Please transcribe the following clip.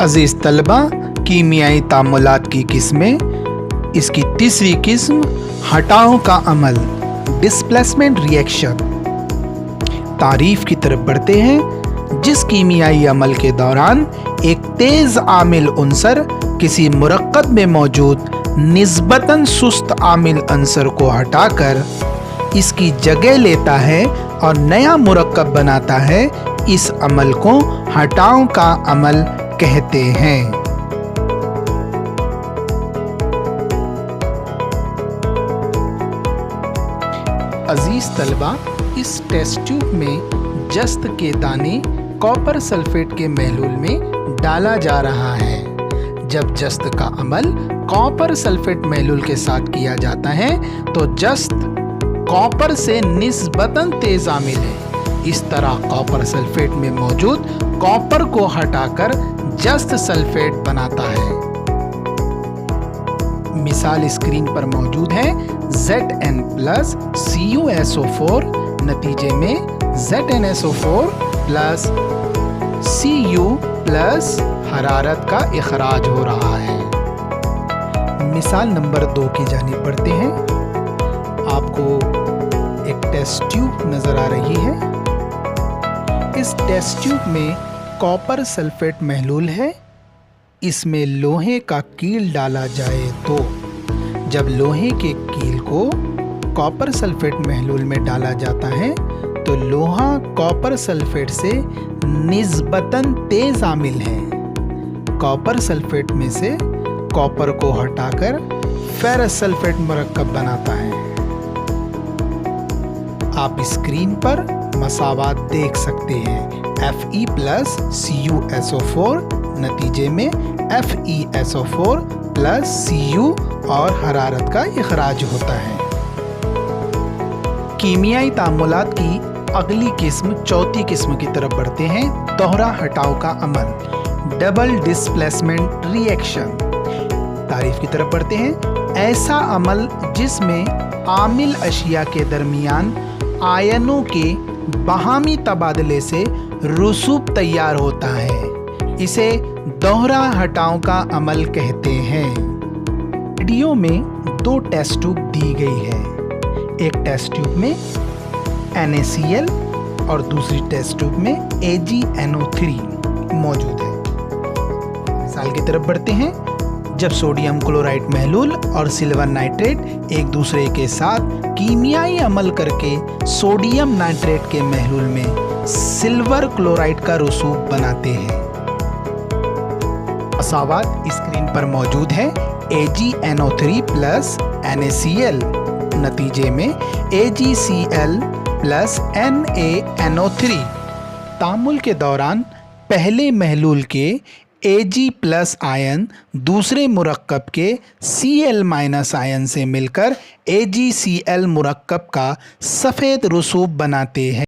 अजीज़ तलबा, कीमियाई तामुलात की किस्में, इसकी तीसरी किस्म हटाओ का अमल, डिस्प्लेसमेंट रिएक्शन। तारीफ की तरफ बढ़ते हैं। जिस कीमियाई अमल के दौरान एक तेज़ आमिल उनसर किसी मुरक्कब में मौजूद निस्बतन सुस्त आमिल अंसर को हटाकर इसकी जगह लेता है और नया मुरक्कब बनाता है, इस अमल को हटाओ का अमल कहते हैं। अजीज तलबा, इस टेस्ट ट्यूब में जस्त के दाने कॉपर सल्फेट के महलूल में डाला जा रहा है। जब जस्त का अमल कॉपर सल्फेट महलूल के साथ किया जाता है तो जस्त कॉपर से निस्बतन तेज आमिल है। इस तरह कॉपर सल्फेट में मौजूद कॉपर को हटाकर जस्त सल्फेट बनाता है। मिसाल स्क्रीन पर मौजूद है। Zn प्लस CuSO4 नतीजे में ZnSO4 प्लस Cu प्लस हरारत का इखराज हो रहा है। मिसाल नंबर 2 की जानिब बढ़ते हैं। आपको एक टेस्ट ट्यूब नजर आ रही है। इस टेस्ट ट्यूब में कॉपर सल्फेट महलूल है। इसमें लोहे का कील डाला जाए तो जब लोहे के कील को कॉपर सल्फेट महलूल में डाला जाता है तो लोहा कॉपर सल्फेट से निस्बतन तेज आमिल है। कॉपर सल्फेट में से कॉपर को हटाकर फेरस सल्फेट मुरक्कब बनाता है। आप स्क्रीन पर मसावात देख सकते हैं। Fe प्लस CuSO4 नतीजे में FeSO4 प्लस Cu और हरारत का इखराज होता है। कीमियाई तामुलात की अगली किस्म, चौथी किस्म की तरफ बढ़ते हैं। दोहरा हटाओ का अमल, डबल डिस्प्लेसमेंट रिएक्शन। तारीफ की तरफ बढ़ते हैं। ऐसा अमल जिसमें आमिल अशिया के दरमियान आयनों के बाहमी तबादले से रसूब तैयार होता है, इसे दोहरा हटाओ का अमल कहते हैं। वीडियो में 2 टेस्ट ट्यूब दी गई है। एक टेस्ट ट्यूब में NaCl और दूसरी टेस्ट ट्यूब में AgNO3 मौजूद है। मिसाल की तरफ बढ़ते हैं। जब सोडियम क्लोराइड महलूल और सिल्वर नाइट्रेट एक दूसरे के साथ कीमियाई अमल करके सोडियम नाइट्रेट के महलूल में सिल्वर क्लोराइड का रसूब बनाते हैं। मसावात स्क्रीन पर मौजूद है। AgNO3 प्लस NaCl नतीजे में AgCl प्लस NaNO3। तामुल के दौरान पहले महलूल के Ag प्लस आयन दूसरे मुरक्कब के Cl माइनस आयन से मिलकर AgCl मुरक्कब का सफ़ेद रसूब बनाते हैं।